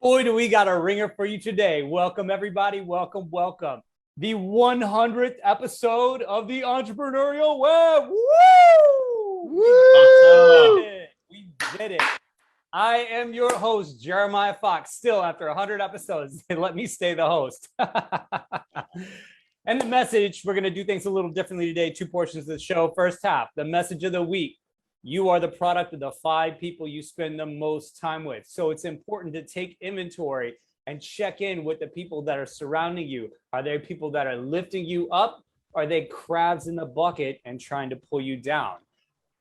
Boy, do we got a ringer for you today. Welcome, everybody. Welcome, welcome. The 100th episode of the Entrepreneurial Web. Woo! Woo! We did it. I am your host, Jeremiah Fox. Still, after 100 episodes, they let me stay the host. And the message, we're going to do things a little differently today. Two portions of the show. First half, the message of the week. You are the product of the 5 people you spend the most time with. So it's important to take inventory and check in with the people that are surrounding you. Are they people that are lifting you up? Are they crabs in the bucket and trying to pull you down?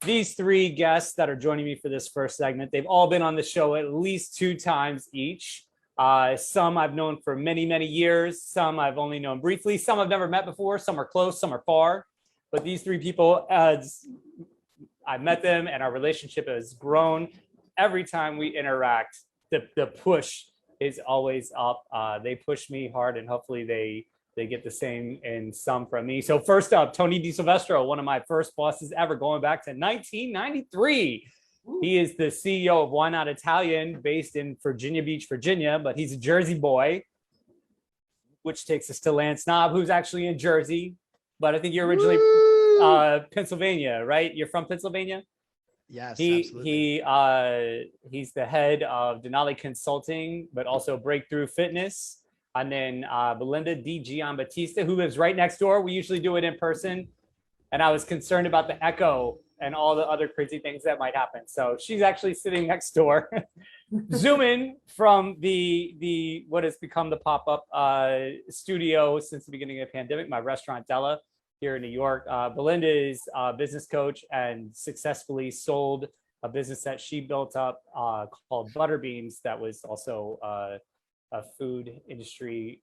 These 3 guests that are joining me for this first segment, they've all been on the show at least 2 times each. Some I've known for many, many years. Some I've only known briefly. Some I've never met before. Some are close, some are far. But these 3 people, I met them and our relationship has grown. Every time we interact, the push is always up. They push me hard and hopefully they get the same in some from me. So first up, Tony Disilvestro, one of my first bosses ever, going back to 1993. He is the CEO of Why Not Italian, based in Virginia Beach, Virginia, but he's a Jersey boy, which takes us to Lance Knaub, who's actually in Jersey, but I think you're originally Pennsylvania, right? You're from Pennsylvania? Yes, absolutely. He's the head of Denali Consulting, but also Breakthrough Fitness. And then Belinda, DiGiambattista, who lives right next door. We usually do it in person. And I was concerned about the echo and all the other crazy things that might happen. So she's actually sitting next door. Zoom in from the what has become the pop-up studio since the beginning of the pandemic, my restaurant Della here in New York. Belinda is a business coach and successfully sold a business that she built up called Butterbeans that was also a food industry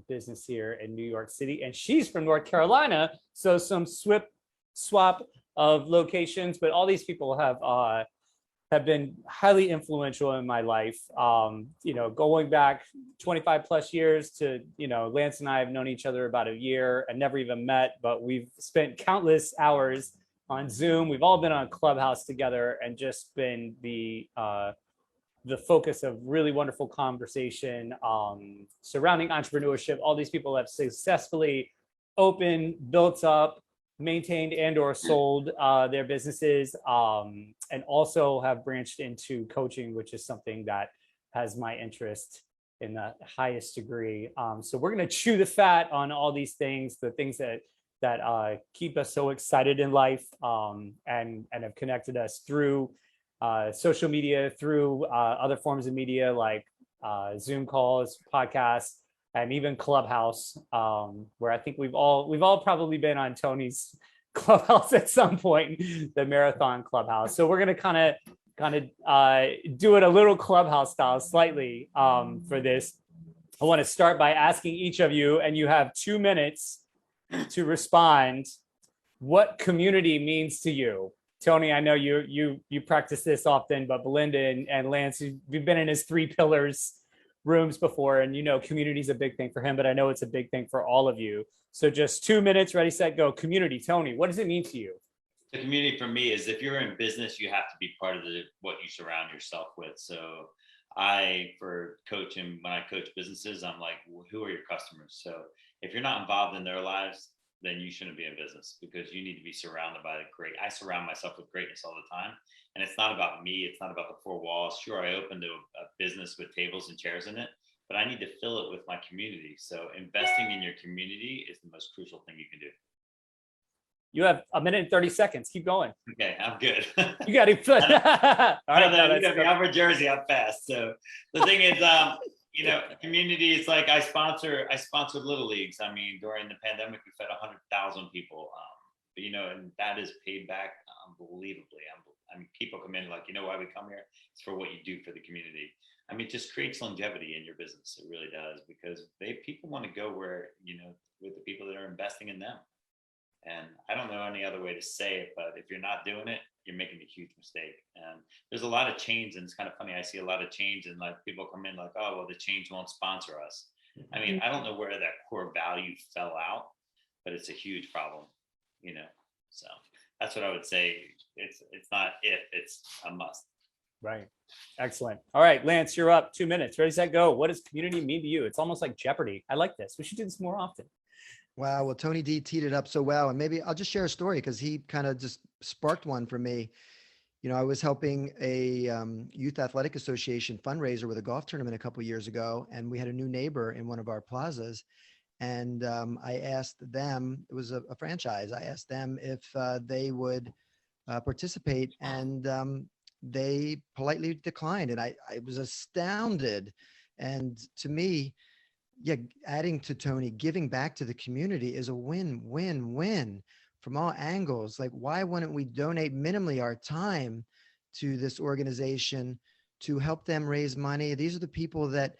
business here in New York City. And she's from North Carolina, so some swap of locations, but all these people have been highly influential in my life. Going back 25 plus years to, Lance and I have known each other about a year and never even met, but we've spent countless hours on Zoom. We've all been on Clubhouse together and just been the focus of really wonderful conversation surrounding entrepreneurship. All these people have successfully opened, built up, maintained and or sold their businesses, and also have branched into coaching, which is something that has my interest in the highest degree. So we're going to chew the fat on all these things, the things that keep us so excited in life, and have connected us through social media, through other forms of media like Zoom calls, podcasts, and even Clubhouse, where I think we've all probably been on Tony's Clubhouse at some point, the Marathon Clubhouse. So we're gonna kind of do it a little Clubhouse style, slightly for this. I want to start by asking each of you, and you have 2 minutes to respond, what community means to you. Tony, I know you practice this often, but Belinda and Lance, you've been in his 3 pillars rooms before, and community is a big thing for him, but I know it's a big thing for all of you. So just 2 minutes, ready, set, go. Community. Tony, what does it mean to you? The community for me is, if you're in business, you have to be part of what you surround yourself with. So for coaching, when I coach businesses, I'm like, who are your customers? So if you're not involved in their lives, then you shouldn't be in business, because you need to be surrounded by I surround myself with greatness all the time. And it's not about me. It's not about the 4 walls. Sure, I opened a business with tables and chairs in it, but I need to fill it with my community. So investing in your community is the most crucial thing you can do. You have 1 minute and 30 seconds. Keep going. Okay, I'm good. You got it. All right, I'm from Jersey. I'm fast. So the thing is, community is like, I sponsored little leagues. I mean, during the pandemic, we fed 100,000 people. And that is paid back unbelievably. I mean, people come in like, why we come here? It's for what you do for the community. I mean, it just creates longevity in your business. It really does, because people want to go where, with the people that are investing in them. And I don't know any other way to say it, but if you're not doing it, you're making a huge mistake. And there's a lot of change, and it's kind of funny. I see a lot of change, and like people come in like, oh, well, the change won't sponsor us. I mean, I don't know where that core value fell out, but it's a huge problem, So that's what I would say. It's not if, it's a must. Right. Excellent. All right, Lance, you're up. 2 minutes. Ready, set, go. What does community mean to you? It's almost like Jeopardy. I like this. We should do this more often. Wow. Well, Tony D teed it up so well. And maybe I'll just share a story because he kind of just sparked one for me. You know, I was helping a youth athletic association fundraiser with a golf tournament a couple of years ago, and we had a new neighbor in one of our plazas. And I asked them, it was a franchise, I asked them if they would participate, and they politely declined. And I was astounded. And to me, yeah, adding to Tony, giving back to the community is a win-win-win from all angles. Like, why wouldn't we donate minimally our time to this organization to help them raise money? These are the people that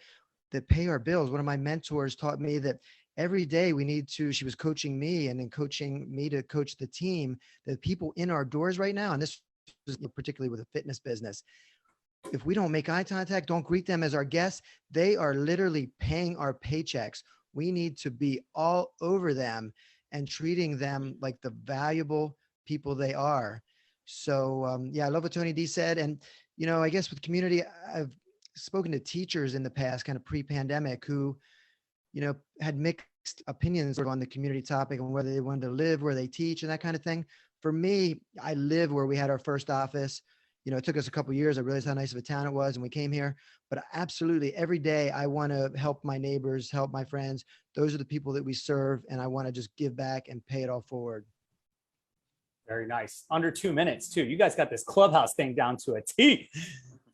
pay our bills. One of my mentors taught me that every day we need to, she was coaching me and then coaching me to coach the team, the people in our doors right now. And this was particularly with a fitness business. If we don't make eye contact, don't greet them as our guests, they are literally paying our paychecks. We need to be all over them and treating them like the valuable people they are. So yeah, I love what Tony D said. And, you know, I guess with community, I've spoken to teachers in the past, kind of pre-pandemic, who, you know, had mixed opinions on the community topic and whether they wanted to live where they teach and that kind of thing. For me, I live where we had our first office. You know, it took us a couple of years. I realized how nice of a town it was and we came here, but absolutely every day I want to help my neighbors, help my friends. Those are the people that we serve, and I want to just give back and pay it all forward. Very nice. Under 2 minutes too. You guys got this clubhouse thing down to a T.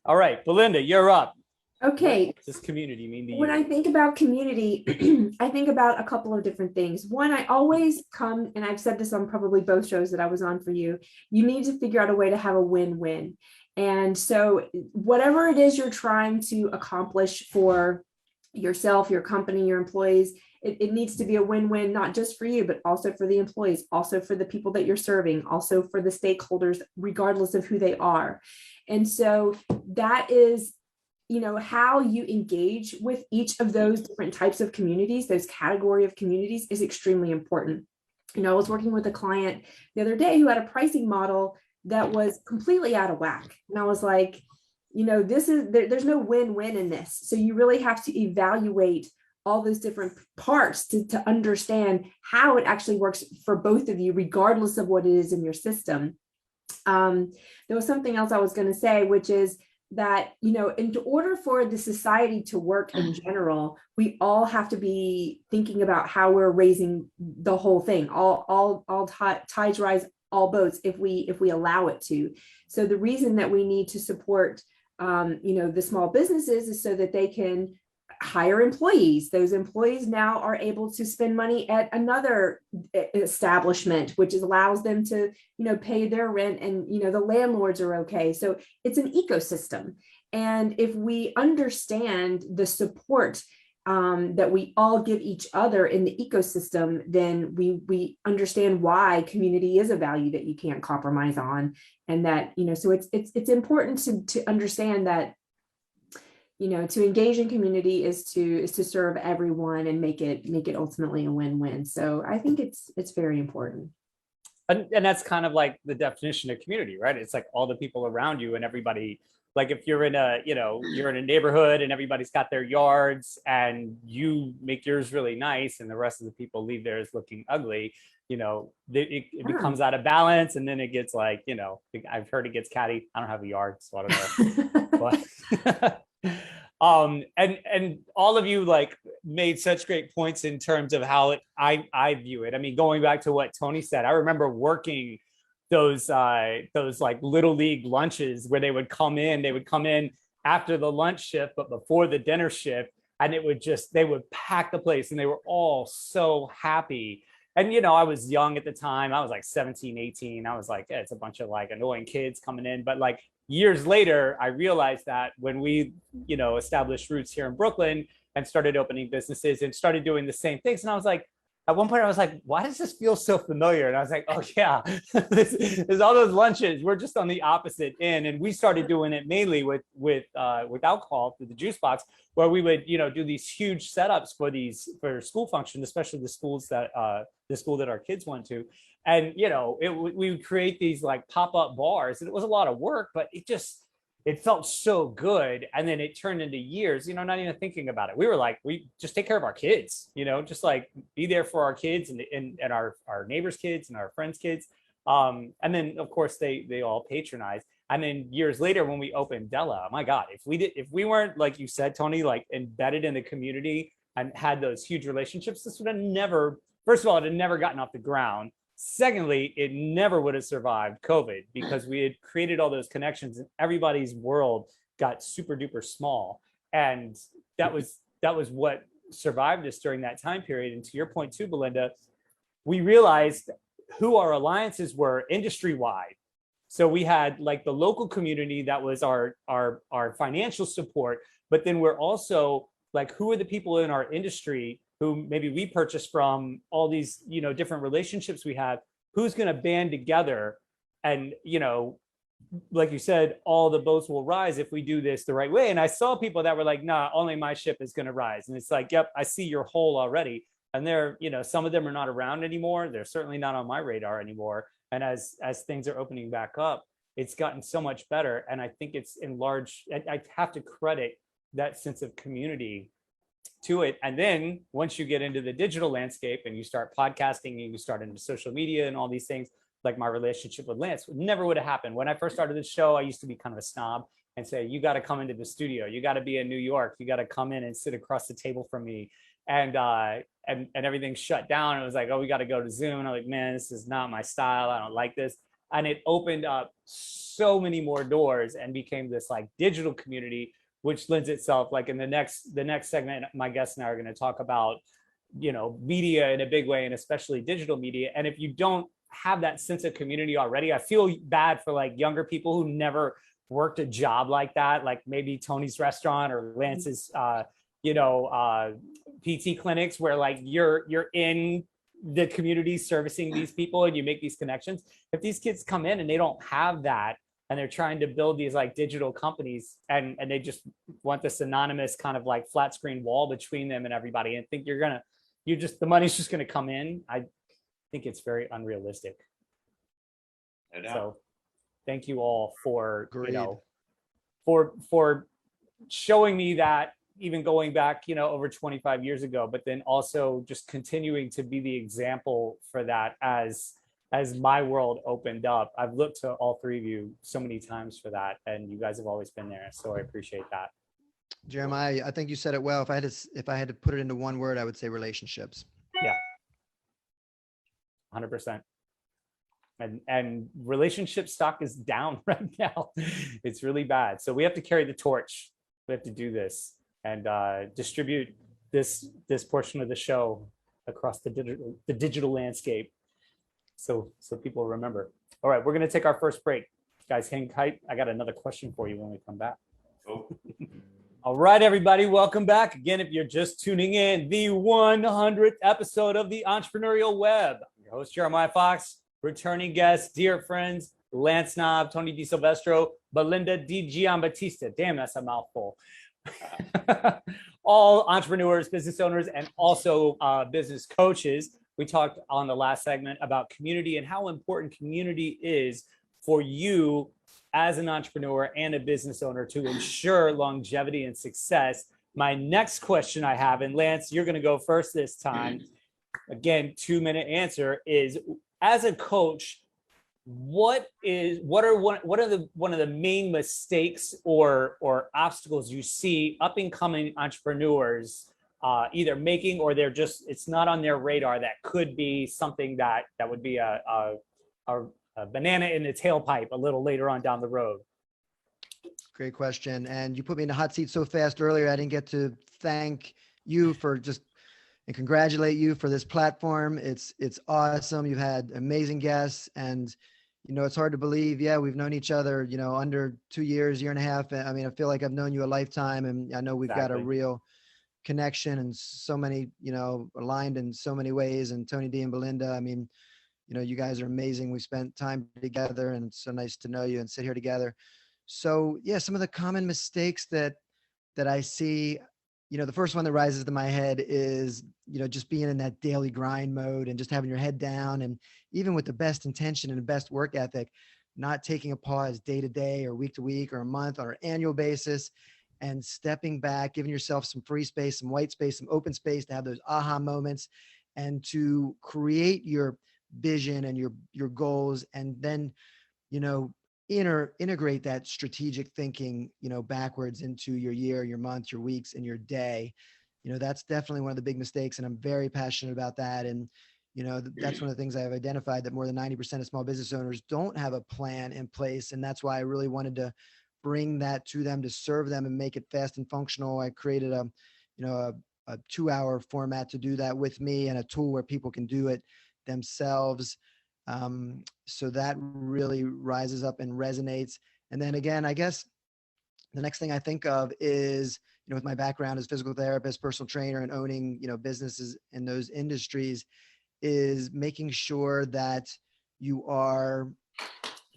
All right, Belinda, you're up. Okay. What does this community mean to you? When I think about community, I think about a couple of different things. One, I always come, and I've said this on probably both shows that I was on for you, you need to figure out a way to have a win-win. And so whatever it is you're trying to accomplish for yourself, your company, your employees, it needs to be a win-win, not just for you, but also for the employees, also for the people that you're serving, also for the stakeholders, regardless of who they are. And so that is, you know, how you engage with each of those different types of communities, those category of communities, is extremely important. You know, I was working with a client the other day who had a pricing model that was completely out of whack. And I was like, you know, there's no win-win in this. So you really have to evaluate all those different parts to understand how it actually works for both of you, regardless of what it is in your system. There was something else I was going to say, which is that, you know, in order for the society to work in general, we all have to be thinking about how we're raising the whole thing. All tides rise all boats if we allow it to. So the reason that we need to support, you know, the small businesses is so that they can hire employees. Those employees now are able to spend money at another establishment, which allows them to, you know, pay their rent, and, you know, the landlords are okay. So it's an ecosystem. And if we understand the support that we all give each other in the ecosystem, then we understand why community is a value that you can't compromise on. And that, you know, so it's important to understand that, you know, to engage in community is to serve everyone and make it ultimately a win-win. So I think it's very important. And that's kind of like the definition of community, right? It's like all the people around you and everybody. Like if you're in a, you know, you're in a neighborhood and everybody's got their yards and you make yours really nice and the rest of the people leave theirs looking ugly, you know, it becomes out of balance, and then it gets like, you know, I've heard it gets catty. I don't have a yard, so I don't know. But and all of you like made such great points in terms of how I view it. I mean, going back to what Tony said, I remember working those like little league lunches where they would come in after the lunch shift, but before the dinner shift. And they would pack the place and they were all so happy. And, you know, I was young at the time. I was like 17, 18. I was like, it's a bunch of like annoying kids coming in. But like years later, I realized that when we, you know, established roots here in Brooklyn and started opening businesses and started doing the same things. And I was like, at one point I was like, why does this feel so familiar? And I was like, oh yeah, there's all those lunches. We're just on the opposite end. And we started doing it mainly with alcohol through the juice box, where we would, you know, do these huge setups for school functions, especially the school that our kids went to. And, you know, we would create these like pop-up bars, and it was a lot of work, but it just, it felt so good. And then it turned into years, not even thinking about it. We were like, we just take care of our kids, just like be there for our kids and our neighbors' kids and our friends' kids. And then of course they all patronize. And then years later, when we opened Della, my God, if we weren't, like you said, Tony, like embedded in the community and had those huge relationships, this would have never, first of all, it had never gotten off the ground. Secondly, it never would have survived COVID because we had created all those connections and everybody's world got super duper small. And that was what survived us during that time period. And to your point too, Belinda, we realized who our alliances were industry wide. So we had like the local community that was our financial support, but then we're also like, who are the people in our industry who maybe we purchased from, all these, different relationships we have, who's going to band together and, like you said, all the boats will rise if we do this the right way. And I saw people that were like, nah, only my ship is going to rise. And it's like, yep, I see your hole already. And they're, some of them are not around anymore. They're certainly not on my radar anymore. And as things are opening back up, it's gotten so much better. And I think it's enlarged. I have to credit that sense of community to it. And then once you get into the digital landscape and you start podcasting and you start into social media and all these things, like my relationship with Lance never would have happened. When I first started the show, I used to be kind of a snob and say, you got to come into the studio. You got to be in New York. You got to come in and sit across the table from me. And everything shut down. It was like, oh, we got to go to Zoom. And I'm like, man, this is not my style. I don't like this. And it opened up so many more doors and became this like digital community, which lends itself, like in the next segment, my guests and I are going to talk about, media in a big way, and especially digital media. And if you don't have that sense of community already, I feel bad for like younger people who never worked a job like that, like maybe Tony's restaurant or Lance's, PT clinics, where like you're in the community servicing these people and you make these connections. If these kids come in and they don't have that, and they're trying to build these like digital companies and they just want this anonymous kind of like flat screen wall between them and everybody, and think the money's just going to come in, I think it's very unrealistic. No doubt. So thank you all for, Agreed. For showing me that, even going back, over 25 years ago, but then also just continuing to be the example for that as my world opened up. I've looked to all three of you so many times for that, and you guys have always been there. So I appreciate that. Jeremiah, I think you said it well. If I had to put it into one word, I would say relationships. Yeah. 100%. And relationship stock is down right now. It's really bad. So we have to carry the torch. We have to do this and distribute this portion of the show across the digital landscape. So people remember. All right, we're going to take our first break. Guys, hang tight. I got another question for you when we come back. Oh. All right, everybody, welcome back. Again, if you're just tuning in, the 100th episode of the Entrepreneurial Web. Your host, Jeremiah Fox, returning guests, dear friends, Lance Knaub, Tony Disilvestro, Belinda DiGiambattista. Damn, that's a mouthful. All entrepreneurs, business owners, and also business coaches. We talked on the last segment about community and how important community is for you as an entrepreneur and a business owner to ensure longevity and success. My next question I have, and Lance, you're going to go first this time. Again, 2-minute answer is, as a coach, what are one of the main mistakes or obstacles you see up and coming entrepreneurs either making, or it's not on their radar, that could be something that would be a banana in the tailpipe a little later on down the road? Great question. And you put me in the hot seat so fast earlier, I didn't get to thank you and congratulate you for this platform. It's awesome. You've had amazing guests, and it's hard to believe. Yeah, we've known each other, under 2 years, year and a half. I mean, I feel like I've known you a lifetime, and I know we've got a real connection and so many, aligned in so many ways. And Tony D and Belinda, I mean, you guys are amazing. We spent time together, and it's so nice to know you and sit here together. So yeah, some of the common mistakes that I see, the first one that rises to my head is, just being in that daily grind mode and just having your head down. And even with the best intention and the best work ethic, not taking a pause day to day or week to week or a month or an annual basis, and stepping back, giving yourself some free space, some white space, some open space to have those aha moments and to create your vision and your goals. And then, integrate that strategic thinking, backwards into your year, your month, your weeks, and your day. That's definitely one of the big mistakes. And I'm very passionate about that. And, that's one of the things I've identified, that more than 90% of small business owners don't have a plan in place. And that's why I really wanted to bring that to them, to serve them and make it fast and functional. I created a 2-hour format to do that with me, and a tool where people can do it themselves. So that really rises up and resonates. And then again, I guess the next thing I think of is, with my background as physical therapist, personal trainer, and owning, businesses in those industries, is making sure that you are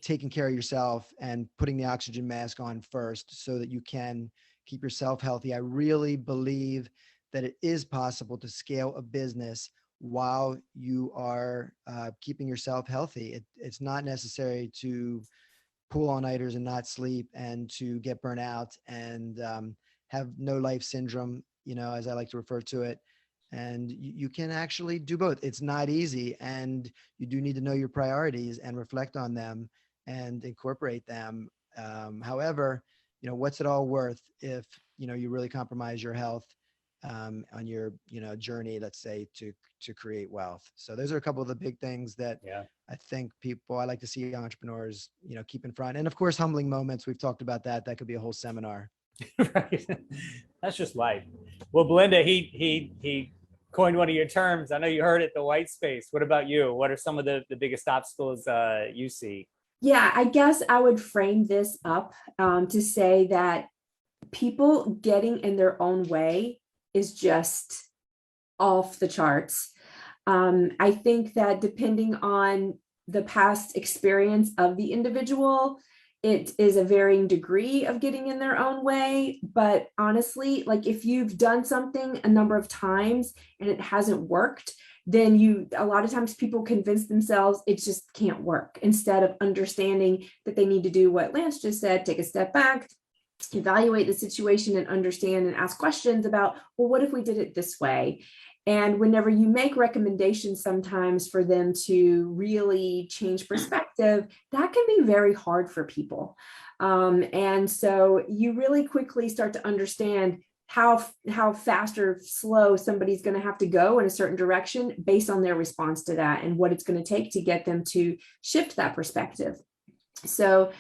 taking care of yourself and putting the oxygen mask on first so that you can keep yourself healthy. I really believe that it is possible to scale a business while you are keeping yourself healthy. It's not necessary to pull all-nighters and not sleep and to get burnt out and have no life syndrome, as I like to refer to it. And you can actually do both. It's not easy, and you do need to know your priorities and reflect on them and incorporate them. However, what's it all worth if, you really compromise your health on your, journey, let's say, to create wealth. So those are a couple of the big things that I think I like to see entrepreneurs, keep in front. And of course, humbling moments. We've talked about that. That could be a whole seminar. Right. That's just life. Well, Belinda, he coined one of your terms. I know you heard it, the white space. What about you? What are some of the biggest obstacles you see? Yeah, I guess I would frame this up to say that people getting in their own way is just off the charts. I think that depending on the past experience of the individual, it is a varying degree of getting in their own way. But honestly, like if you've done something a number of times and it hasn't worked, then a lot of times people convince themselves it just can't work, instead of understanding that they need to do what Lance just said, take a step back, evaluate the situation, and understand and ask questions about, well, what if we did it this way? And whenever you make recommendations sometimes for them to really change perspective, that can be very hard for people. And so you really quickly start to understand how fast or slow somebody's going to have to go in a certain direction based on their response to that, and what it's going to take to get them to shift that perspective. So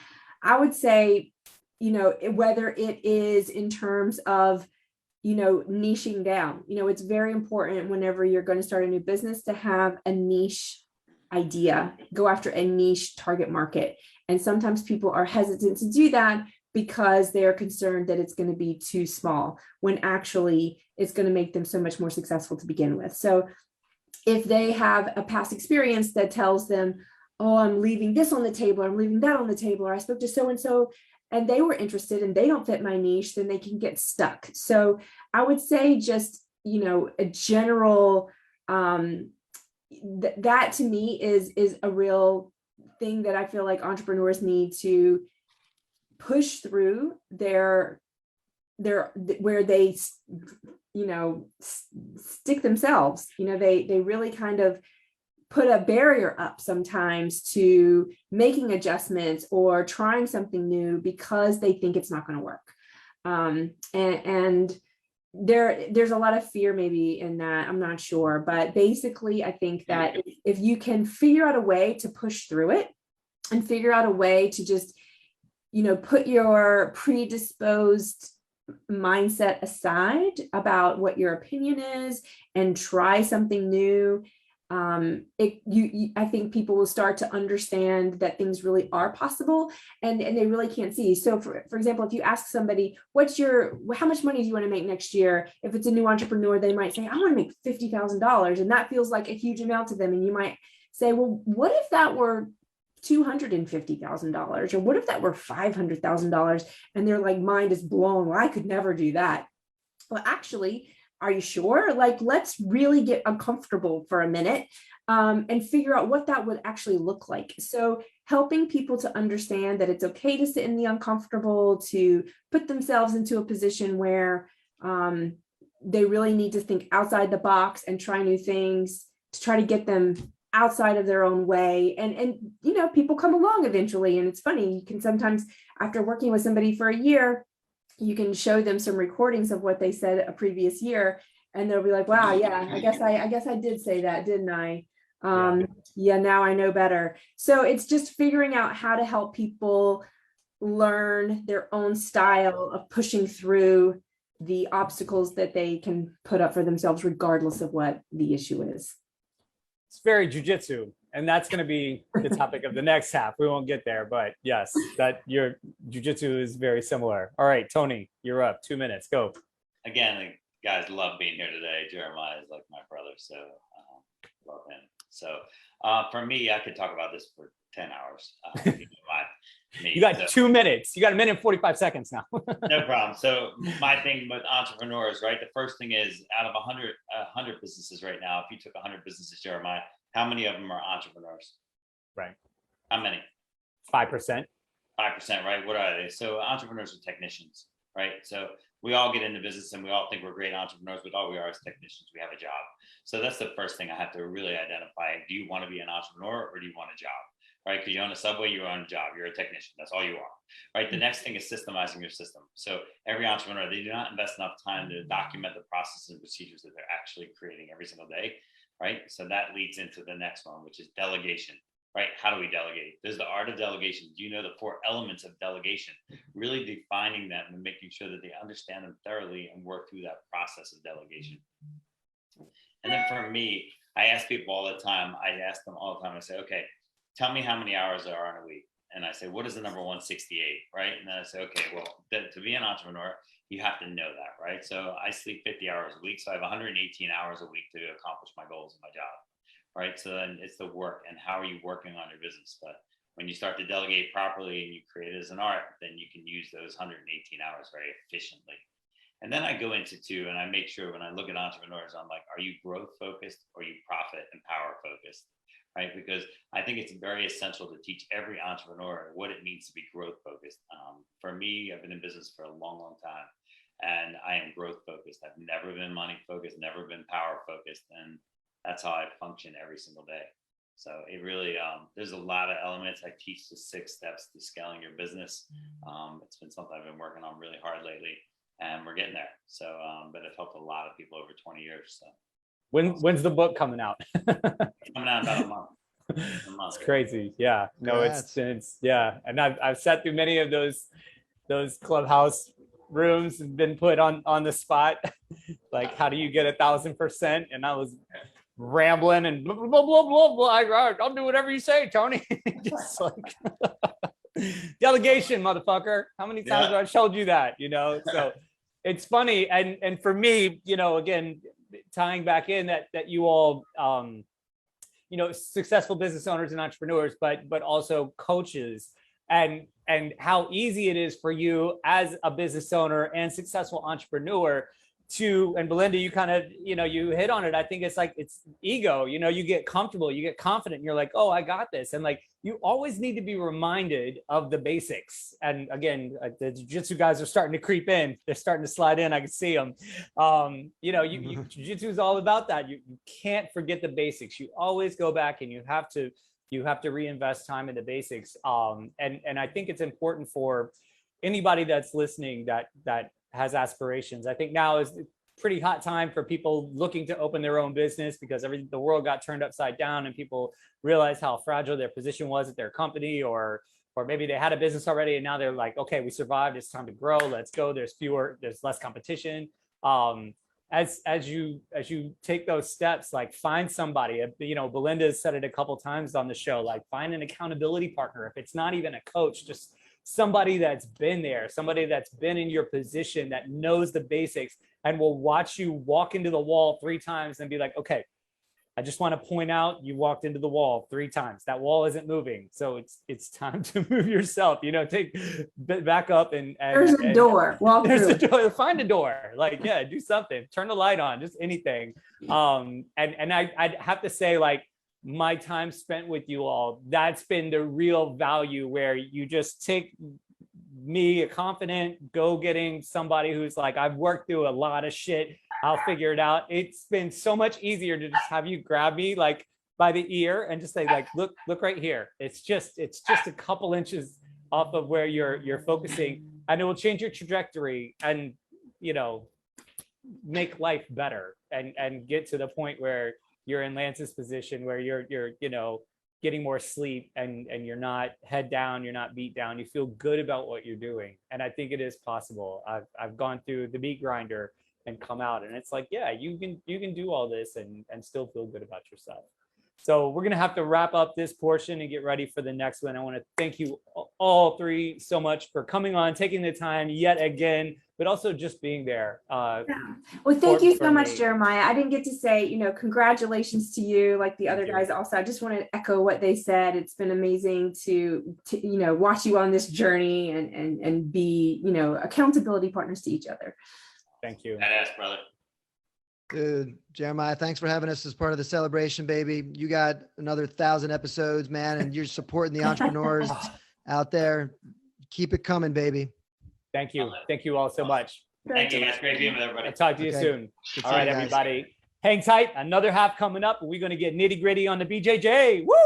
I would say, whether it is in terms of, niching down, it's very important whenever you're going to start a new business to have a niche idea, go after a niche target market. And sometimes people are hesitant to do that because they're concerned that it's going to be too small, when actually it's going to make them so much more successful to begin with. So if they have a past experience that tells them, oh, I'm leaving this on the table, I'm leaving that on the table, or I spoke to so-and-so and they were interested and they don't fit my niche, then they can get stuck. So I would say just, a general, that to me is a real thing that I feel like entrepreneurs need to push through their where they, stick themselves, they really kind of put a barrier up sometimes to making adjustments or trying something new because they think it's not going to work. And there's a lot of fear maybe in that. I'm not sure, but basically I think that if you can figure out a way to push through it and figure out a way to just, put your predisposed mindset aside about what your opinion is and try something new, I think people will start to understand that things really are possible, and they really can't see. So for example, if you ask somebody, how much money do you want to make next year? If it's a new entrepreneur, they might say, I want to make $50,000. And that feels like a huge amount to them. And you might say, well, what if that were $250,000? Or what if that were $500,000? And their mind is blown. Well, I could never do that. Well, actually, are you sure? Let's really get uncomfortable for a minute and figure out what that would actually look like. So helping people to understand that it's okay to sit in the uncomfortable, to put themselves into a position where they really need to think outside the box and try new things to try to get them outside of their own way. And you know, people come along eventually. And it's funny, you can sometimes, after working with somebody for a year, you can show them some recordings of what they said a previous year, and they'll be like, wow, yeah, I guess I did say that, didn't I? Yeah, now I know better. So it's just figuring out how to help people learn their own style of pushing through the obstacles that they can put up for themselves, regardless of what the issue is. It's very jujitsu, and that's going to be the topic of the next half. We won't get there, but yes, that your jujitsu is very similar. All right, Tony, you're up. 2 minutes. Go. Again, the guys love being here today. Jeremiah is like my brother, so love him. So for me, I could talk about this for 10 hours. You got 2 minutes. You got 1 minute and 45 seconds now. No problem. So my thing with entrepreneurs, right? The first thing is, out of 100 businesses right now, if you took 100 businesses, Jeremiah, how many of them are entrepreneurs? Right. How many? 5%. 5%, right? What are they? So entrepreneurs are technicians, right? So we all get into business and we all think we're great entrepreneurs, but all we are is technicians. We have a job. So that's the first thing I have to really identify. Do you want to be an entrepreneur, or do you want a job? Right? Because you own a Subway, you own a job, you're a technician. That's all you are. Right? The next thing is systemizing your system. So every entrepreneur, they do not invest enough time to document the processes and procedures that they're actually creating every single day. Right? So that leads into the next one, which is delegation. Right? How do we delegate? There's the art of delegation. Do you know the 4 elements of delegation? Really defining them and making sure that they understand them thoroughly and work through that process of delegation. And then for me, I ask people all the time, I say, okay, tell me how many hours there are in a week. And I say, what is the number 168, right? And then I say, okay, well, to be an entrepreneur, you have to know that, right? So I sleep 50 hours a week. So I have 118 hours a week to accomplish my goals in my job, right? So then it's the work, and how are you working on your business? But when you start to delegate properly and you create it as an art, then you can use those 118 hours very efficiently. And then I go into 2, and I make sure when I look at entrepreneurs, I'm like, are you growth focused, or are you profit and power focused? Right? Because I think it's very essential to teach every entrepreneur what it means to be growth focused. For me, I've been in business for a long, long time, and I am growth focused. I've never been money focused, never been power focused. And that's how I function every single day. So it really, there's a lot of elements. I teach the 6 steps to scaling your business. It's been something I've been working on really hard lately, and we're getting there. So, but I've helped a lot of people over 20 years. So. When's the book coming out? Coming out in about a month. It's crazy. Yeah. No, it's yeah. And I've sat through many of those clubhouse rooms and been put on the spot. Like, how do you get 1,000%? And I was rambling and blah, blah, blah, blah, blah. I'll do whatever you say, Tony. Just like delegation, motherfucker. How many times have I told you that? You know, so it's funny. And for me, you know, again, tying back in that you all, you know, successful business owners and entrepreneurs, but also coaches, and how easy it is for you as a business owner and successful entrepreneur to, and Belinda, you kind of, you know, you hit on it. I think it's like, it's ego, you know, you get comfortable, you get confident, and you're like, oh, I got this. And like, you always need to be reminded of the basics. And again, the jiu-jitsu guys are starting to creep in. They're starting to slide in. I can see them. You know, jiu-jitsu is all about that. You can't forget the basics. You always go back, and you have to reinvest time in the basics. And I think it's important for anybody that's listening that has aspirations. I think now is a pretty hot time for people looking to open their own business, because the world got turned upside down, and people realized how fragile their position was at their company, or maybe they had a business already and now they're like, okay, we survived, it's time to grow, let's go. There's less competition. As you take those steps, like, find somebody, you know, Belinda said it a couple times on the show, like, find an accountability partner. If it's not even a coach, just somebody that's been there, somebody that's been in your position, that knows the basics, and will watch you walk into the wall 3 times and be like, okay, I just want to point out you walked into the wall 3 times. That wall isn't moving. So it's time to move yourself, you know, back up and there's a door. Walk there's through. a door, find a door. Like, yeah, do something, turn the light on, just anything. And I'd have to say, like, my time spent with you all, that's been the real value, where you just take me, a confident, go-getting somebody who's like, I've worked through a lot of shit, I'll figure it out. It's been so much easier to just have you grab me like by the ear and just say like, look right here. It's just a couple inches off of where you're focusing, and it will change your trajectory and, you know, make life better and get to the point where you're in Lance's position, where you're you know, getting more sleep and you're not head down, you're not beat down, you feel good about what you're doing. And I think it is possible. I've gone through the meat grinder and come out, and it's like, yeah, you can do all this and still feel good about yourself. So we're gonna have to wrap up this portion and get ready for the next one. I want to thank you all three so much for coming on, taking the time yet again, but also just being there. Yeah. Well, thank you so much, me. Jeremiah. I didn't get to say, you know, congratulations to you, like the other you. guys also. I just want to echo what they said. It's been amazing to you know, watch you on this journey and be, you know, accountability partners to each other. Thank you. Badass, brother. Dude, Jeremiah, thanks for having us as part of the celebration, baby. You got another 1,000 episodes, man, and you're supporting the entrepreneurs out there. Keep it coming, baby. Thank you. Thank you all so much. Thank you, guys. Great being with everybody. I'll talk to you Okay. soon. Good All seeing right, you guys. everybody. Hang tight. Another half coming up. We're going to get nitty gritty on the BJJ. Woo!